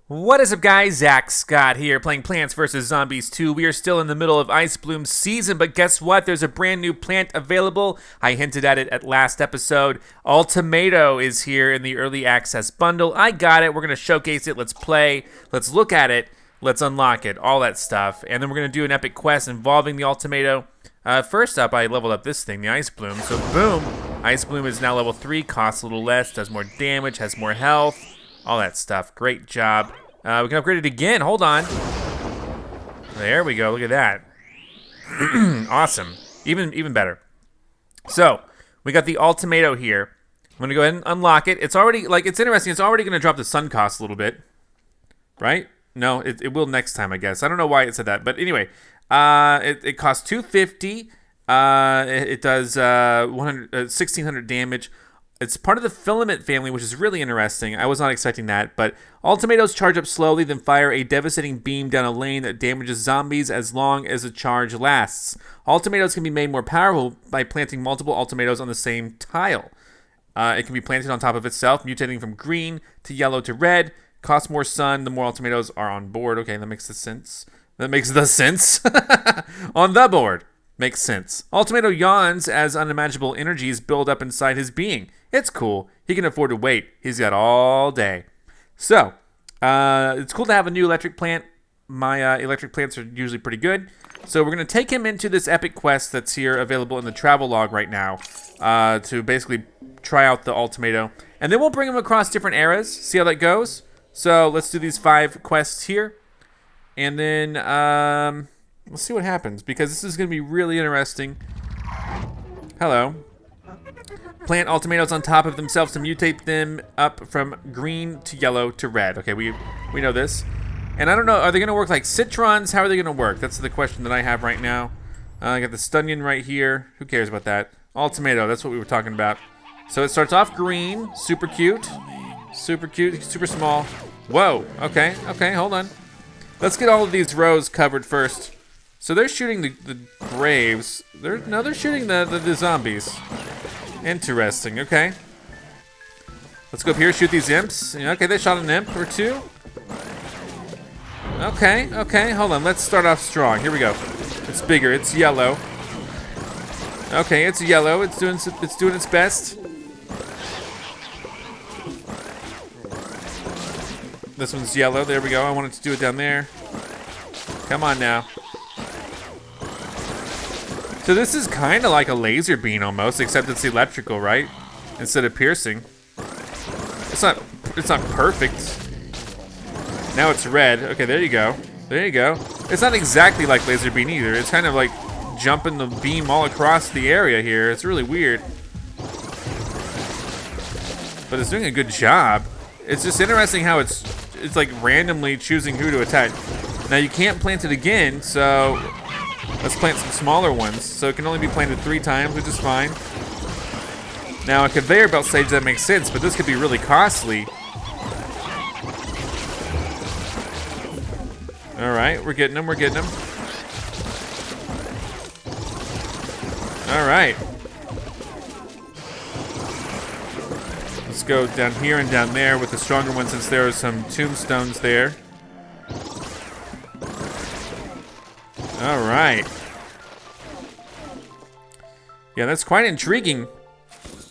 What is up, guys? Zach Scott here, playing Plants vs. Zombies 2. We are still in the middle of Ice Bloom season, but guess what? There's a brand new plant available. I hinted at it at last episode. Ultomato is here in the early access bundle. I got it. We're going to showcase it. Let's play. Let's look at it. Let's unlock it. All that stuff. And then we're going to do an epic quest involving the Ultomato. First up, I leveled up this thing, the Ice Bloom. So boom, Ice Bloom is now level 3, costs a little less, does more damage, has more health. All that stuff. Great job. We can upgrade it again. Hold on. There we go. Look at that. Awesome. Even better. So, we got the Ultomato here. I'm going to go ahead and unlock it. It's already, it's interesting. It's already going to drop the sun cost a little bit. Right? No, it will next time, I guess. I don't know why it said that. But anyway, it costs $250. It does 1,600 damage. It's part of the filament family, which is really interesting. I was not expecting that, but Ultomatos charge up slowly, then fire a devastating beam down a lane that damages zombies as long as the charge lasts. Ultomatos can be made more powerful by planting multiple Ultomatos on the same tile. It can be planted on top of itself, mutating from green to yellow to red. Costs more sun, the more Ultomatos are on board. Okay, that makes the sense. That makes the sense. On the board. Makes sense. Ultomato yawns as unimaginable energies build up inside his being. It's cool. He can afford to wait. He's got all day. So, it's cool to have a new electric plant. My electric plants are usually pretty good. So we're going to take him into this epic quest that's here available in the travel log right now to basically try out the Ultomato. And then we'll bring him across different eras, see how that goes. So let's do these 5 quests here. And then let's see what happens, because this is going to be really interesting. Hello. Plant Ultomatos on top of themselves to mutate them up from green to yellow to red. Okay, we know this. And I don't know, are they going to work like citrons? How are they going to work? That's the question that I have right now. I got the Stunnion right here. Who cares about that? Ultomato, that's what we were talking about. So it starts off green, super cute, super small. Whoa, okay, hold on. Let's get all of these rows covered first. So they're shooting the graves. They're shooting the zombies. Interesting, okay. Let's go up here, shoot these imps. Okay, they shot an imp or two. Okay, hold on. Let's start off strong. Here we go. It's bigger, it's yellow. Okay, it's yellow. It's doing its best. This one's yellow. There we go. I wanted to do it down there. Come on now. So this is kind of like a laser beam almost, except it's electrical, right? Instead of piercing. It's not perfect. Now it's red. Okay, there you go. There you go. It's not exactly like laser beam either. It's kind of like jumping the beam all across the area here. It's really weird. But it's doing a good job. It's just interesting how it's like randomly choosing who to attack. Now you can't plant it again, so let's plant some smaller ones. So it can only be planted 3 times, which is fine. Now a conveyor belt stage, that makes sense, but this could be really costly. All right, we're getting them. All right. Let's go down here and down there with the stronger one, since there are some tombstones there. All right. Yeah, that's quite intriguing.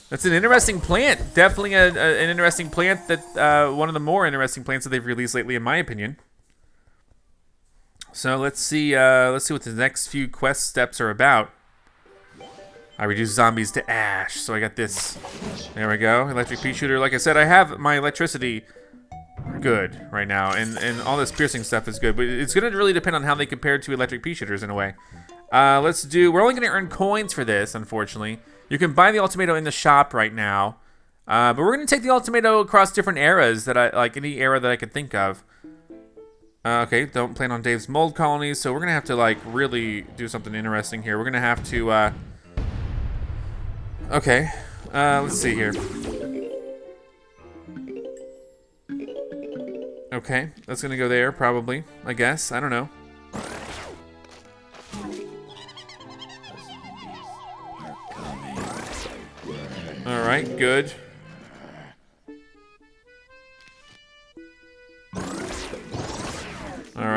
That's an interesting plant. Definitely an interesting plant. That one of the more interesting plants that they've released lately, in my opinion. So let's see what the next few quest steps are about. I reduce zombies to ash. So I got this. There we go. Electric Peashooter. Like I said, I have my electricity good right now, and all this piercing stuff is good, but it's gonna really depend on how they compare to electric Peashooters in a way. We're only gonna earn coins for this, unfortunately. You can buy the Ultomato in the shop right now, but we're gonna take the Ultomato across different eras that any era that I could think of. Okay, don't plan on Dave's mold colonies, so we're gonna have to really do something interesting here. We're gonna have to okay, let's see here. Okay, that's gonna go there, probably, I guess. I don't know. Alright, good.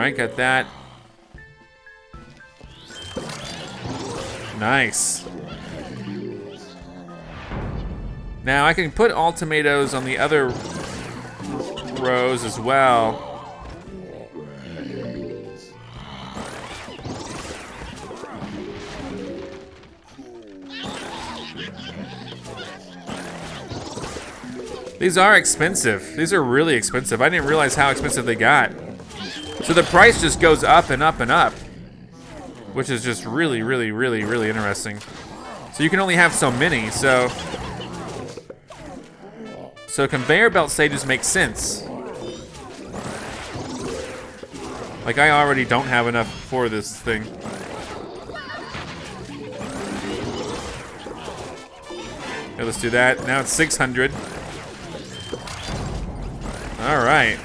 right, got that. Nice. Now I can put all tomatoes on the other rows as well. These are expensive. These are really expensive. I didn't realize how expensive they got. So the price just goes up and up and up, which is just really, really, really, really interesting. So you can only have so many, so conveyor belt stages make sense. Like, I already don't have enough for this thing. Okay, let's do that. Now it's 600. All right.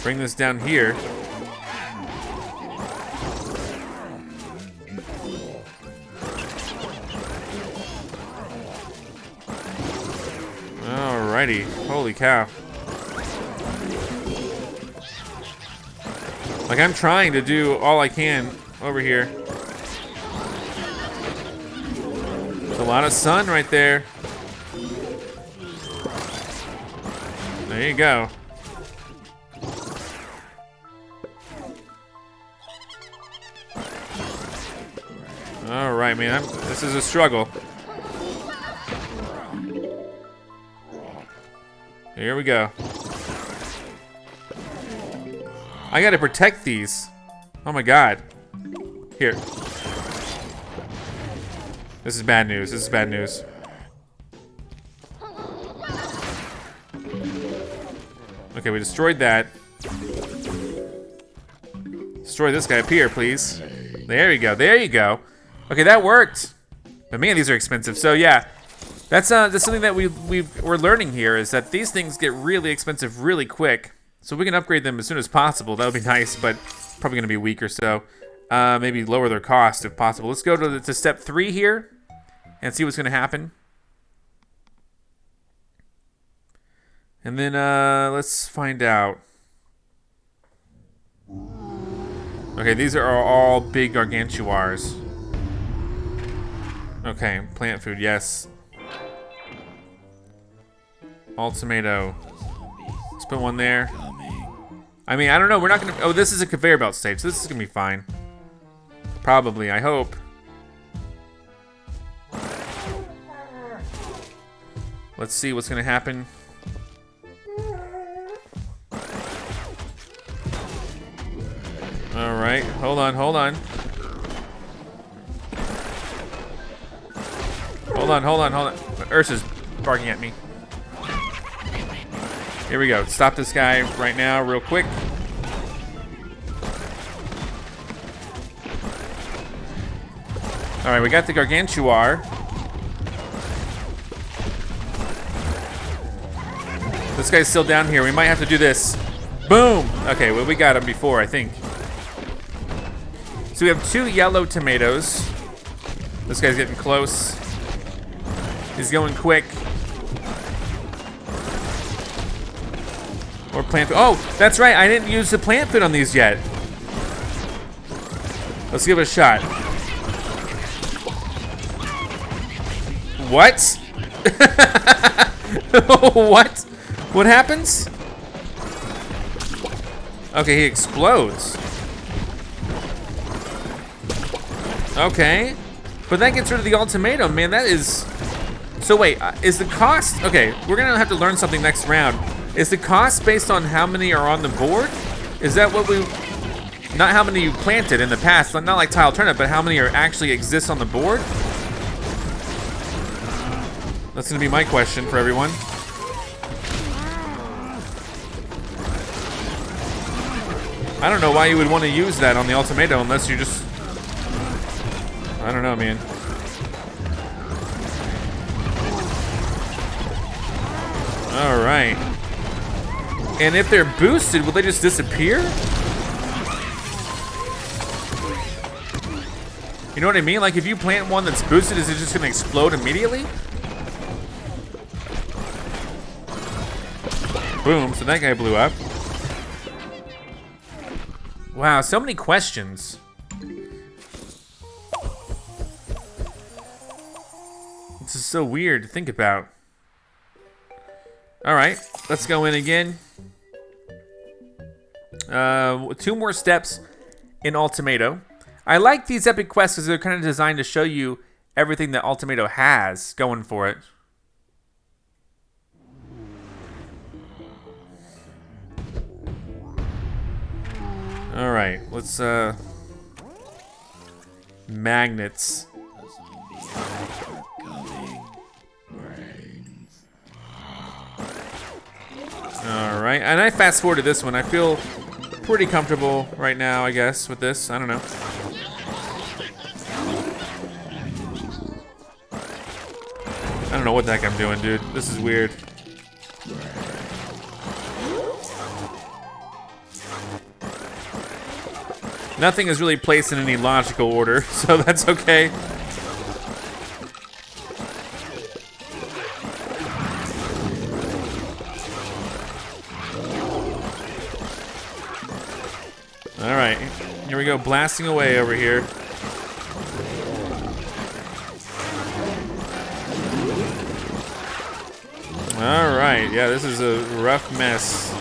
Bring this down here. Alrighty. Holy cow. Like, I'm trying to do all I can over here. There's a lot of sun right there. There you go. All right, man. This is a struggle. Here we go. I gotta protect these. Oh my god. Here. This is bad news. This is bad news. Okay, we destroyed that. Destroy this guy up here, please. There you go. There you go. Okay, that worked. But man, these are expensive. So yeah, that's something that we're learning here, is that these things get really expensive really quick. So we can upgrade them as soon as possible. That would be nice, but probably gonna be a week or so. Maybe lower their cost if possible. Let's go to step 3 here and see what's gonna happen. And then let's find out. Okay, these are all big gargantuars. Okay, plant food, yes. All tomato. Let's put one there. I mean, I don't know, we're not gonna, oh, this is a conveyor belt stage, so this is gonna be fine. Probably, I hope. Let's see what's gonna happen. All right, hold on, hold on. Hold on, hold on, hold on. Ursa's barking at me. Here we go. Stop this guy right now, real quick. All right, we got the gargantuar. This guy's still down here. We might have to do this. Boom! Okay, well, we got him before, I think. So we have 2 yellow tomatoes. This guy's getting close. He's going quick. Or plant food. Oh, that's right. I didn't use the plant food on these yet. Let's give it a shot. What? What? What happens? Okay, he explodes. Okay. But that gets rid of the ultimatum, man. That is... So wait, is the cost... Okay, we're gonna have to learn something next round. Is the cost based on how many are on the board? Is that what we... Not how many you planted in the past, not like tile turnip, but how many are actually exist on the board? That's gonna be my question for everyone. I don't know why you would want to use that on the ultimatum unless you just... I don't know, man. All right. And if they're boosted, will they just disappear? You know what I mean? Like, if you plant one that's boosted, is it just gonna explode immediately? Boom, so that guy blew up. Wow, so many questions. This is so weird to think about. All right, let's go in again. 2 more steps in Ultomato. I like these epic quests because they're kind of designed to show you everything that Ultomato has going for it. All right, let's magnets. All right, and I fast forwarded this one. I feel pretty comfortable right now, I guess, with this. I don't know. I don't know what the heck I'm doing, dude. This is weird. Nothing is really placed in any logical order, so that's okay. All right, here we go, blasting away over here. All right, yeah, this is a rough mess.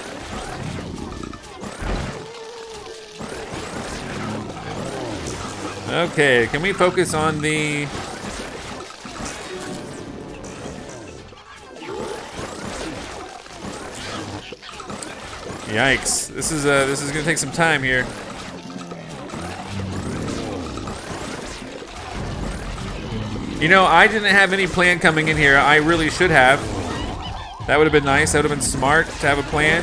Okay, can we focus on the... Yikes, this is gonna take some time here. You know, I didn't have any plan coming in here. I really should have. That would have been nice. That would have been smart to have a plan.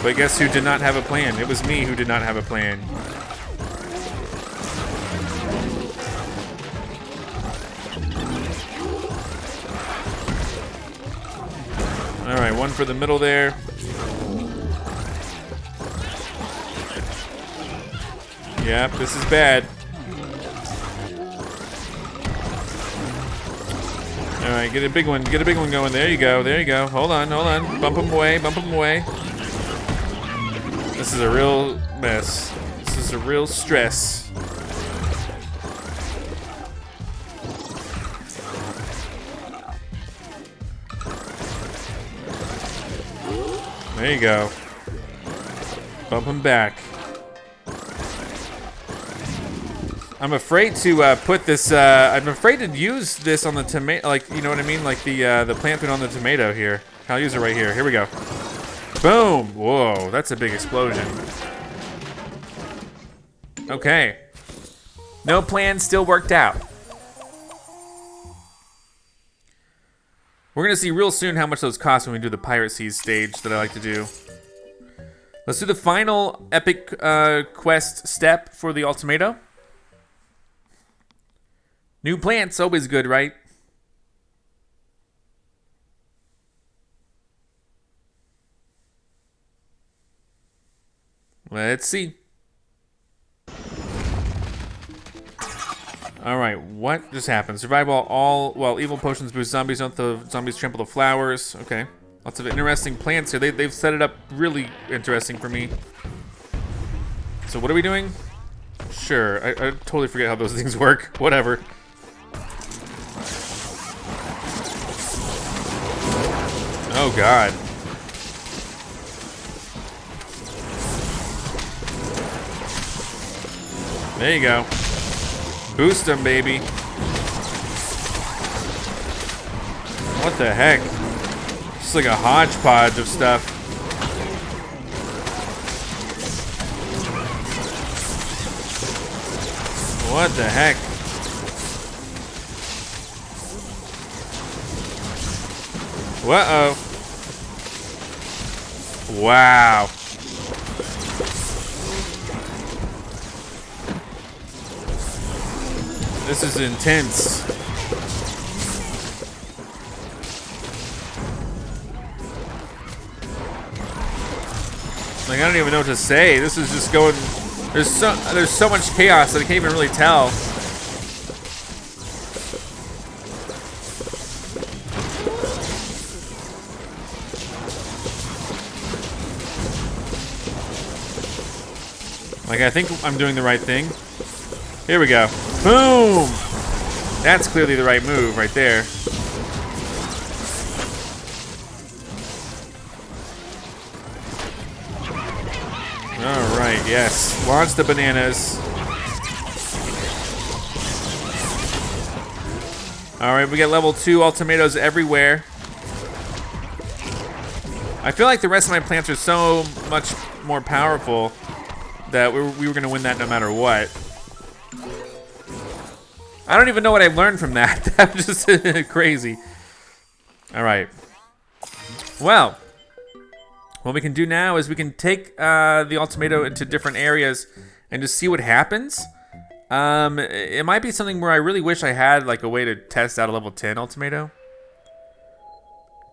But guess who did not have a plan? It was me who did not have a plan. All right, one for the middle there. Yep, this is bad. All right, get a big one going. There you go, there you go. Hold on. Bump him away. This is a real mess. This is a real stress. There you go. Bump him back. I'm afraid to put this. I'm afraid to use this on the tomato. Like, you know what I mean? Like the plant food on the tomato here. I'll use it right here. Here we go. Boom! Whoa, that's a big explosion. Okay. No plan still worked out. We're gonna see real soon how much those cost when we do the Pirate Seas stage that I like to do. Let's do the final epic quest step for the Ultomato. New plants, always good, right? Let's see. Alright, what just happened? Survive while evil potions boost zombies, don't the zombies trample the flowers. Okay. Lots of interesting plants here. They've set it up really interesting for me. So what are we doing? Sure, I totally forget how those things work. Whatever. Oh god. There you go. Boost them, baby. What the heck? It's like a hodgepodge of stuff. What the heck? Uh-oh. Wow. This is intense. Like, I don't even know what to say. This is just going. There's so much chaos that I can't even really tell. Like, I think I'm doing the right thing. Here we go. Boom! That's clearly the right move right there. Alright, yes. Launch the bananas. Alright, we get level 2 Ultomatos everywhere. I feel like the rest of my plants are so much more powerful that we were going to win that no matter what. I don't even know what I learned from that. That was just crazy. Alright. Well, what we can do now is we can take the Ultomato into different areas and just see what happens. It might be something where I really wish I had like a way to test out a level 10 Ultomato.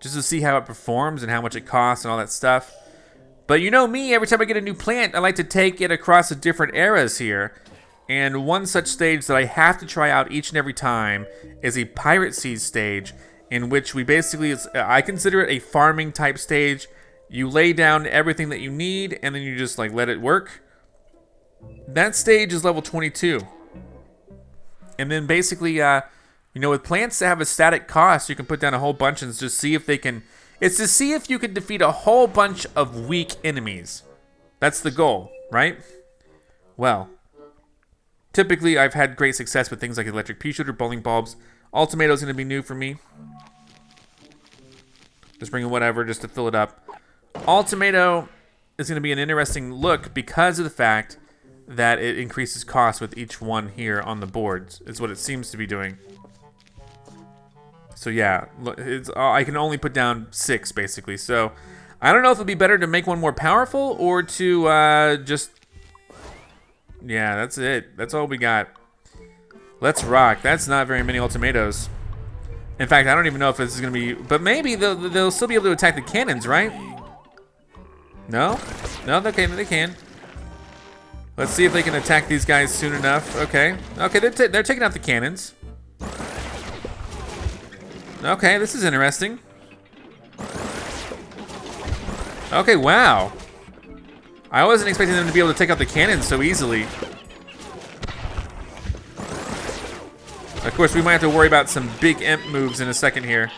Just to see how it performs and how much it costs and all that stuff. But you know me, every time I get a new plant, I like to take it across the different eras here. And one such stage that I have to try out each and every time is a Pirate Seed stage, in which we basically, I consider it a farming type stage. You lay down everything that you need, and then you just like let it work. That stage is level 22. And then basically, you know, with plants that have a static cost, you can put down a whole bunch and just see if they can... It's to see if you can defeat a whole bunch of weak enemies. That's the goal, right? Well, typically I've had great success with things like electric Peashooter, bowling bulbs. Ultomato's going to be new for me. Just bring in whatever just to fill it up. Ultomato is going to be an interesting look because of the fact that it increases cost with each one here on the boards. Is what it seems to be doing. So yeah, I can only put down 6 basically. So I don't know if it'd be better to make one more powerful or to just... Yeah, that's it. That's all we got. Let's rock. That's not very many Ultomatos. In fact, I don't even know if this is going to be... But maybe they'll still be able to attack the cannons, right? No? No, okay, they can. Let's see if they can attack these guys soon enough. Okay. Okay, they're taking out the cannons. Okay, this is interesting. Okay, wow. I wasn't expecting them to be able to take out the cannons so easily. Of course, we might have to worry about some big imp moves in a second here.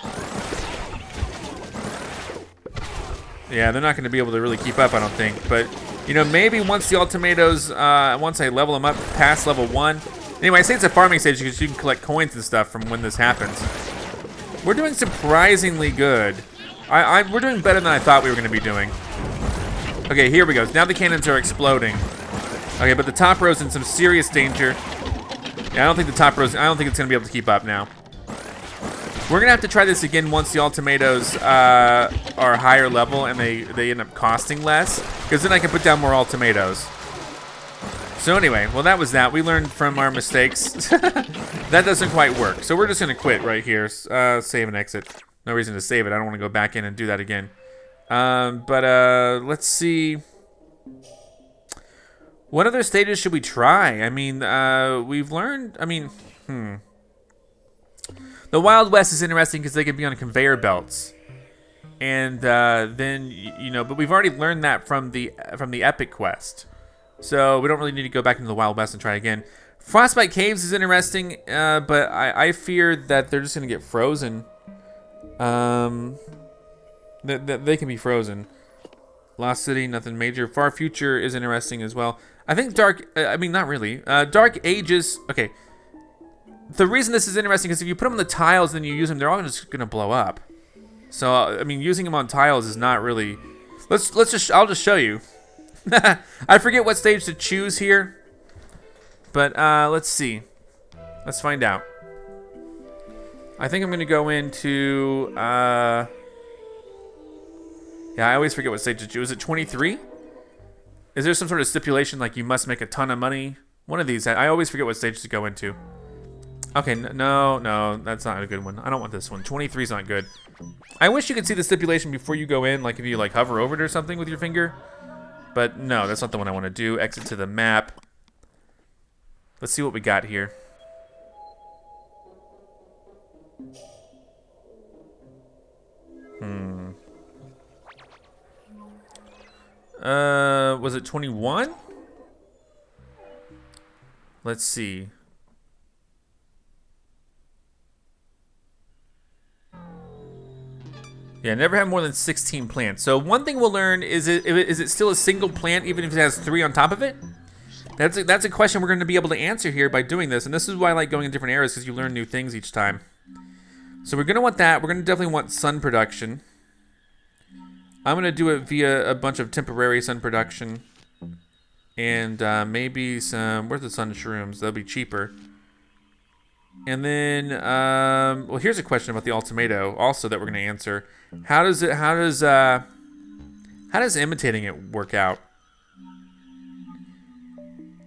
Yeah, they're not going to be able to really keep up, I don't think. But, you know, maybe once the Ultomatos, once I level them up past level 1. Anyway, I say it's a farming stage because you can collect coins and stuff from when this happens. We're doing surprisingly good. We're doing better than I thought we were going to be doing. Okay, here we go. Now the cannons are exploding. Okay, but the top row's in some serious danger. Yeah, I don't think it's going to be able to keep up now. We're going to have to try this again once the Ultomatos are higher level and they end up costing less. Because then I can put down more Ultomatos. So anyway, well that was that. We learned from our mistakes. That doesn't quite work. So we're just going to quit right here. Save and exit. No reason to save it. I don't want to go back in and do that again. Let's see. What other stages should we try? I mean, we've learned... I mean, The Wild West is interesting because they can be on conveyor belts. And then, you know, but we've already learned that from the Epic Quest. So we don't really need to go back into the Wild West and try again. Frostbite Caves is interesting, but I fear that they're just going to get frozen. They can be frozen. Lost City, nothing major. Far Future is interesting as well. I think not really. Dark Ages, okay. The reason this is interesting is if you put them on the tiles and you use them, they're all just going to blow up. So, I mean, using them on tiles is not really... I'll just show you. I forget what stage to choose here. But, let's see. Let's find out. I think I'm going to go into... Yeah, I always forget what stage to choose. Is it 23? Is there some sort of stipulation like you must make a ton of money? One of these. I always forget what stage to go into. Okay, no, that's not a good one. I don't want this one. 23 is not good. I wish you could see the stipulation before you go in, like if you like hover over it or something with your finger. But no, that's not the one I want to do. Exit to the map. Let's see what we got here. Was it 21? Let's see. Yeah, never have more than 16 plants. So one thing we'll learn is it still a single plant even if it has 3 on top of it? That's a question we're going to be able to answer here by doing this, and this is why I like going in different areas because you learn new things each time. So we're going to want that. We're going to definitely want sun production. I'm going to do it via a bunch of temporary sun production. And maybe some... Where's the sun shrooms? They'll be cheaper. And then... well, here's a question about the Ultomato also that we're going to answer. How does imitating it work out?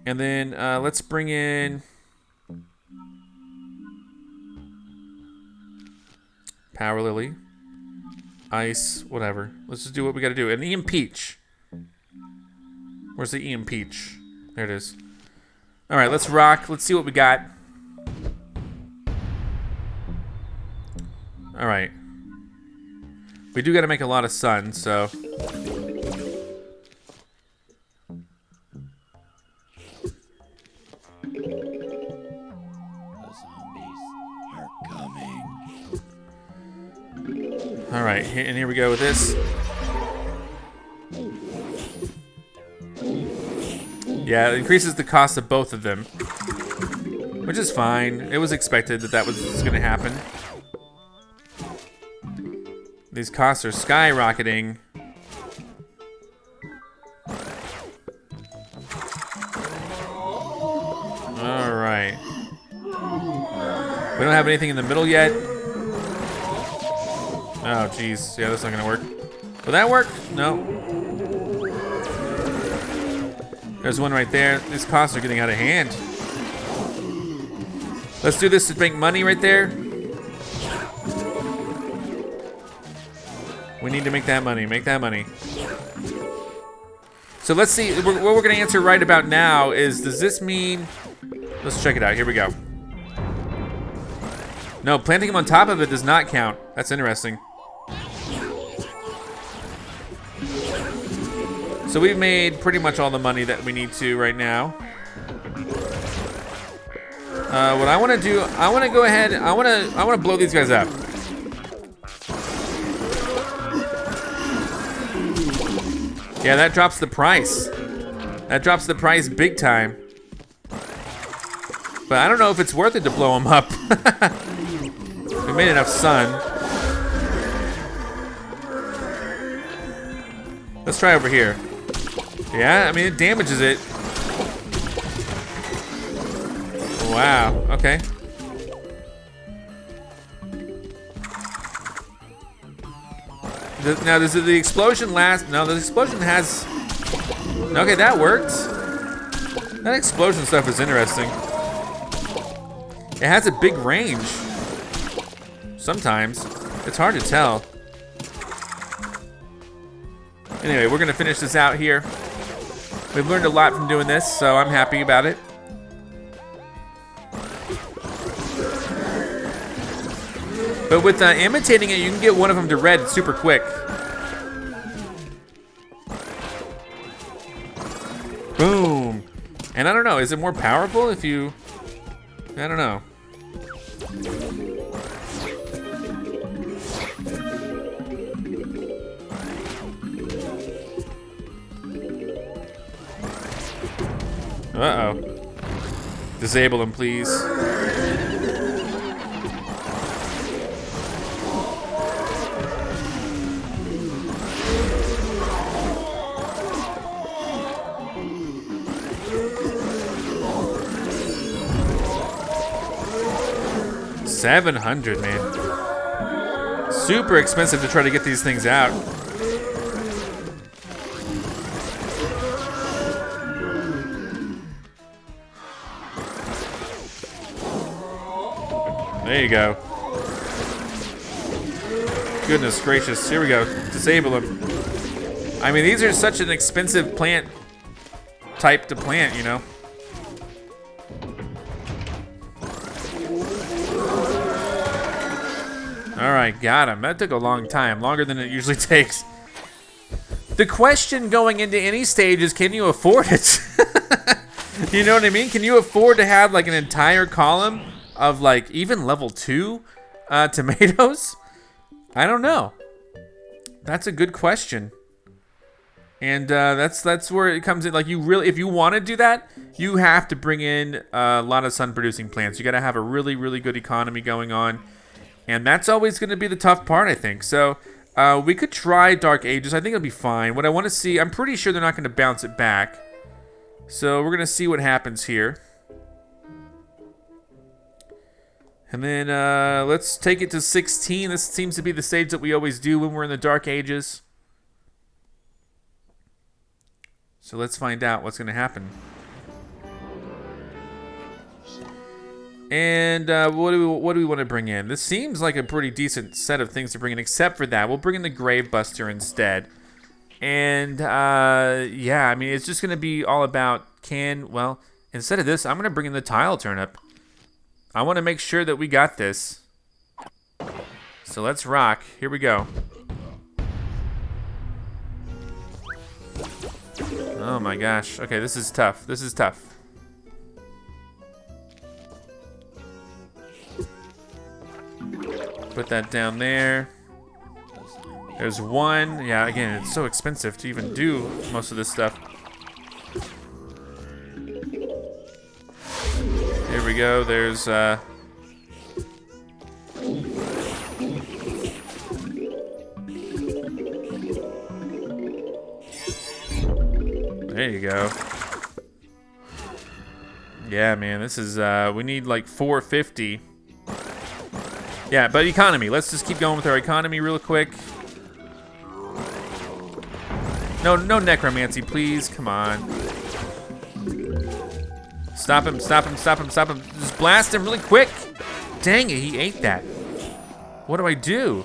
And then let's bring in... Power Lily. Ice, whatever. Let's just do what we gotta do. And Ian Peach. Where's the Ian Peach? There it is. Alright, let's rock. Let's see what we got. Alright. We do gotta make a lot of sun, so... Alright, and here we go with this. Yeah, it increases the cost of both of them. Which is fine. It was expected that was going to happen. These costs are skyrocketing. Alright. We don't have anything in the middle yet. Oh, jeez. Yeah, that's not gonna work. Will that work? No. There's one right there. These costs are getting out of hand. Let's do this to make money right there. We need to make that money. Make that money. So let's see. What we're gonna answer right about now is, does this mean... Let's check it out. Here we go. No, planting them on top of it does not count. That's interesting. So we've made pretty much all the money that we need to right now. What I want to do, I want to go ahead, I want to blow these guys up. Yeah, that drops the price. That drops the price big time. But I don't know if it's worth it to blow them up. We made enough sun. Let's try over here. Yeah, I mean, it damages it. Wow, okay. Now, does the explosion last? No, the explosion has... Okay, that worked. That explosion stuff is interesting. It has a big range. Sometimes. It's hard to tell. Anyway, we're gonna finish this out here. We've learned a lot from doing this, so I'm happy about it. But with imitating it, you can get one of them to red super quick. Boom. And I don't know, is it more powerful if you... I don't know. Uh-oh. Disable him, please. $700, man. Super expensive to try to get these things out. There you go. Goodness gracious. Here we go. Disable him. I mean, these are such an expensive plant type to plant, you know. Alright, got him. That took a long time. Longer than it usually takes. The question going into any stage is, can you afford it? You know what I mean? Can you afford to have like an entire column of like even level 2 tomatoes? I don't know. That's a good question. And that's where it comes in. Like you really, if you want to do that, you have to bring in a lot of sun-producing plants. You got to have a really, really good economy going on, and that's always going to be the tough part, I think. So we could try Dark Ages. I think it'll be fine. What I want to see, I'm pretty sure they're not going to bounce it back. So we're going to see what happens here. And then let's take it to 16. This seems to be the stage that we always do when we're in the Dark Ages. So let's find out what's going to happen. And what do we want to bring in? This seems like a pretty decent set of things to bring in, except for that. We'll bring in the Grave Buster instead. And yeah, I mean, it's just going to be all about well, instead of this, I'm going to bring in the Tile Turnip. I want to make sure that we got this. So let's rock. Here we go. Oh my gosh. Okay, this is tough. This is tough. Put that down there. There's one. Yeah, again, it's so expensive to even do most of this stuff. Here we go. There's there you go. Yeah, man, this is we need like 450. Yeah, but economy. Let's just keep going with our economy real quick. No necromancy, please. Come on. Stop him, stop him, stop him, stop him. Just blast him really quick. Dang it, he ate that. What do I do?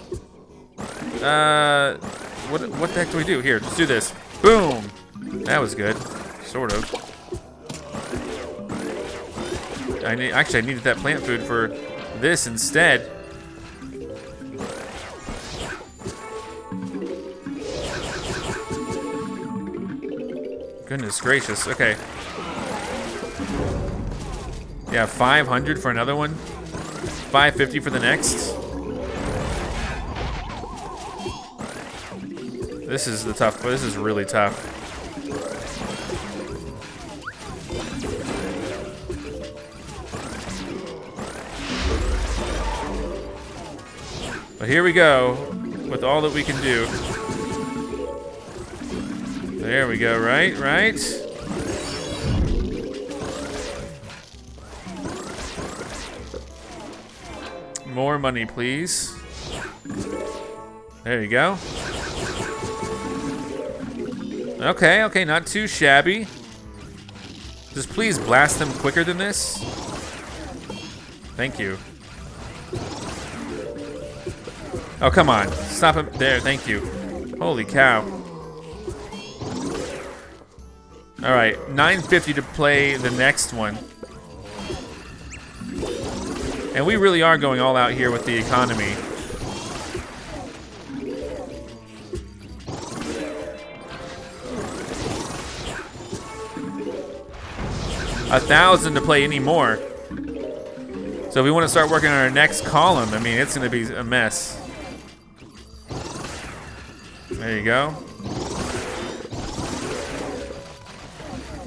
What the heck do we do? Here, let's do this. Boom. That was good. Sort of. Actually, I needed that plant food for this instead. Goodness gracious. Okay. Yeah, 500 for another one. 550 for the next. This is the tough. This is really tough. But here we go with all that we can do. There we go, right? More money, please. There you go. Okay, not too shabby. Just please blast them quicker than this. Thank you. Oh, come on. Stop him. There, thank you. Holy cow. All right, 950 to play the next one. And we really are going all out here with the economy. $1,000 to play any more. So if we want to start working on our next column, I mean, it's going to be a mess. There you go.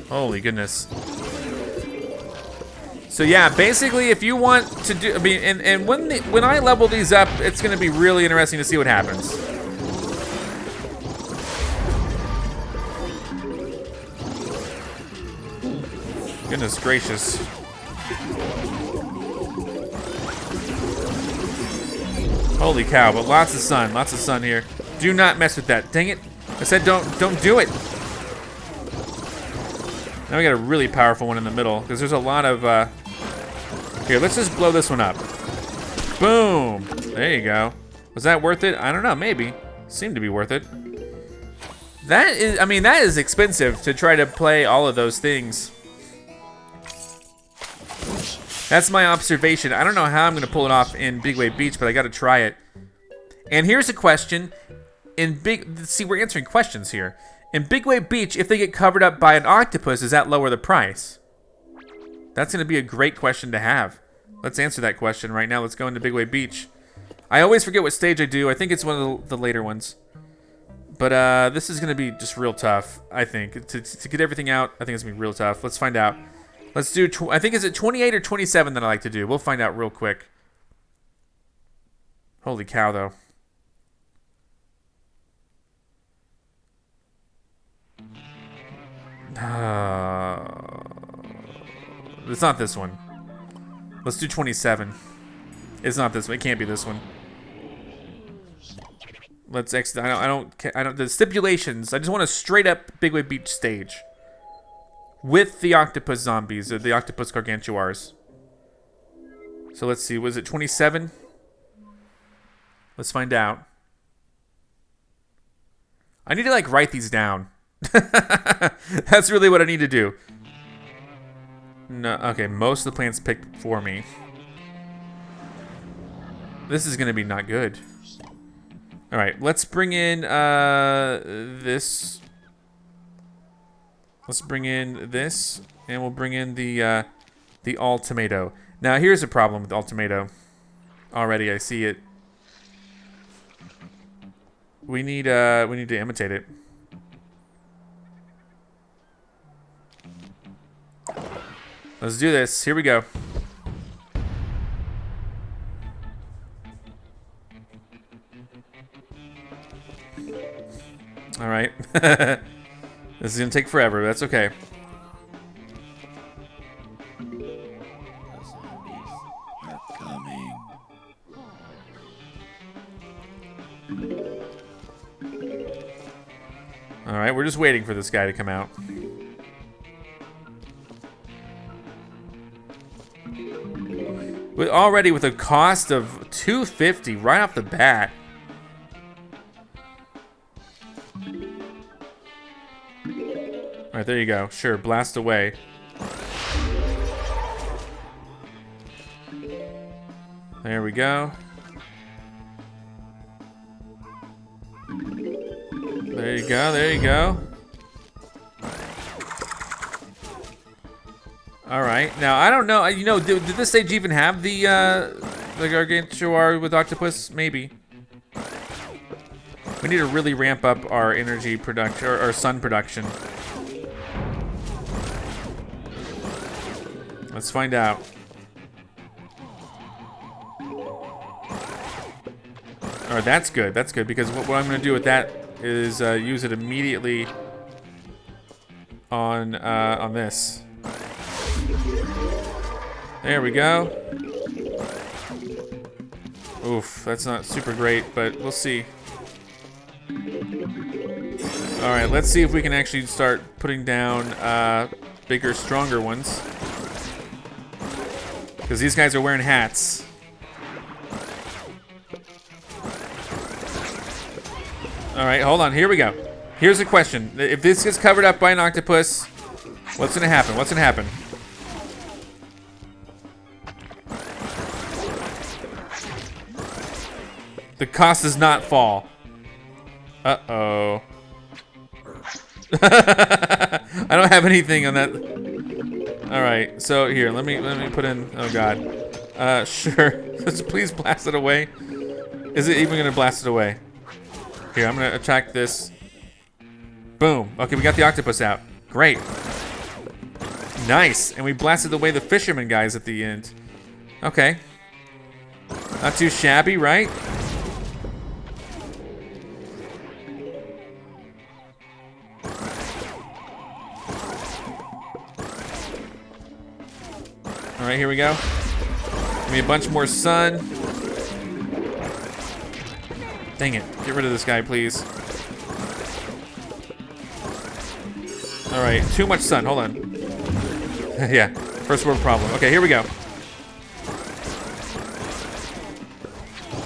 Holy goodness. So yeah, basically, if you want to do, I mean, and when I level these up, it's going to be really interesting to see what happens. Goodness gracious. Holy cow, but lots of sun here. Do not mess with that. Dang it. I said don't do it. Now we got a really powerful one in the middle, because there's a lot of, here, let's just blow this one up. Boom. There you go. Was that worth it? I don't know, maybe. Seemed to be worth it. That is, I mean, that is expensive to try to play all of those things. That's my observation. I don't know how I'm going to pull it off in Big Wave Beach, but I got to try it. And here's a question. See, we're answering questions here. In Big Wave Beach, if they get covered up by an octopus, does that lower the price? That's going to be a great question to have. Let's answer that question right now. Let's go into Big Wave Beach. I always forget what stage I do. I think it's one of the later ones. But this is going to be just real tough, I think. To get everything out, I think it's going to be real tough. Let's find out. Let's do, I think, is it 28 or 27 that I like to do? We'll find out real quick. Holy cow, though. It's not this one. Let's do 27. It's not this one. It can't be this one. Let's exit. I don't. The stipulations. I just want a straight up Big Wave Beach stage with the octopus zombies or the octopus gargantuars. So let's see. Was it 27? Let's find out. I need to like write these down. That's really what I need to do. No, okay, most of the plants picked for me. This is gonna be not good. All right, let's bring in this. Let's bring in this, and we'll bring in the Ultomato. Now, here's a problem with Ultomato. Already, I see it. We need to imitate it. Let's do this. Here we go. All right. This is gonna take forever. That's okay. All right, we're just waiting for this guy to come out. Already with a cost of $250 right off the bat. All right, there you go. Sure, blast away. There we go. There you go, there you go. All right, now I don't know. You know, did this stage even have the gargantuar with octopus? Maybe. We need to really ramp up our energy production, or our sun production. Let's find out. All right, that's good. That's good because what I'm going to do with that is use it immediately on this. There we go. Oof, that's not super great, but we'll see. All right, let's see if we can actually start putting down bigger, stronger ones. Because these guys are wearing hats. All right, hold on. Here we go. Here's a question. If this gets covered up by an octopus, what's going to happen? What's going to happen? The cost does not fall. Uh-oh. I don't have anything on that. All right, so here, let me put in. Oh God. Sure. Please blast it away. Is it even gonna blast it away? Here, I'm gonna attack this. Boom. Okay, we got the octopus out. Great. Nice. And we blasted away the fisherman guys at the end. Okay. Not too shabby, right? All right, here we go. Give me a bunch more sun. Dang it. Get rid of this guy, please. All right, too much sun. Hold on. Yeah, first world problem. Okay, here we go.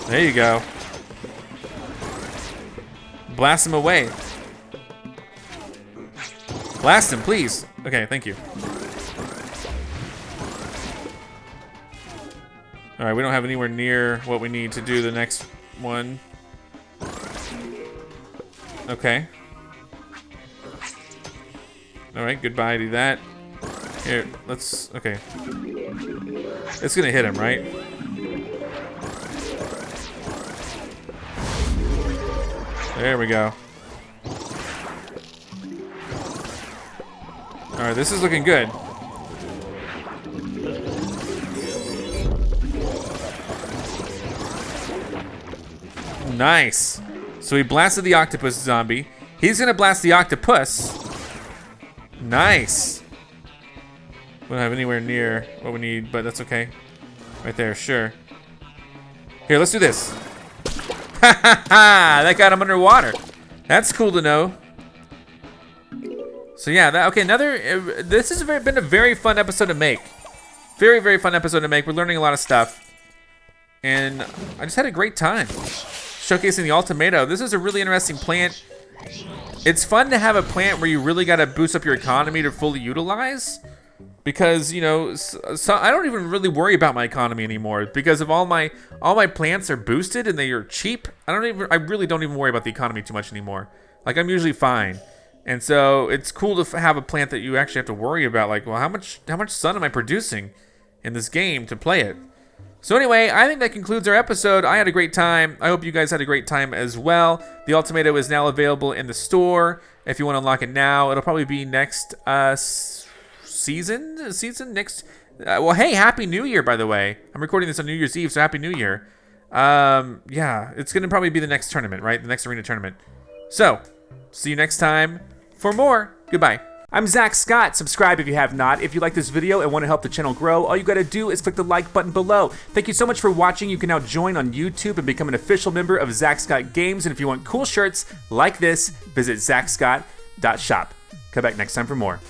There you go. Blast him away. Blast him, please. Okay, thank you. All right, we don't have anywhere near what we need to do the next one. Okay. All right, goodbye to that. Here, okay. It's gonna hit him, right? There we go. Alright, this is looking good. Nice. So he blasted the octopus zombie. He's gonna blast the octopus. Nice. We don't have anywhere near what we need, but that's okay. Right there, sure. Here, let's do this. Ha ha ha! That got him underwater. That's cool to know. So yeah, okay, this has been a very fun episode to make. Very, very fun episode to make. We're learning a lot of stuff. And I just had a great time showcasing the Ultomato. This is a really interesting plant. It's fun to have a plant where you really got to boost up your economy to fully utilize. Because, you know, so I don't even really worry about my economy anymore because of all my plants are boosted and they are cheap. I really don't even worry about the economy too much anymore. Like, I'm usually fine. And so it's cool to have a plant that you actually have to worry about, like, well, how much sun am I producing in this game to play it? So anyway, I think that concludes our episode. I had a great time. I hope you guys had a great time as well. The Ultomato is now available in the store. If you want to unlock it now, it'll probably be next season next. Well, hey, Happy New Year, by the way. I'm recording this on New Year's Eve, so Happy New Year. Yeah, it's gonna probably be the next tournament, right? The next arena tournament. So, see you next time for more. Goodbye. I'm Zack Scott. Subscribe if you have not. If you like this video and want to help the channel grow, all you gotta do is click the like button below. Thank you so much for watching. You can now join on YouTube and become an official member of ZackScottGames. And if you want cool shirts like this, visit ZackScott.shop. Come back next time for more.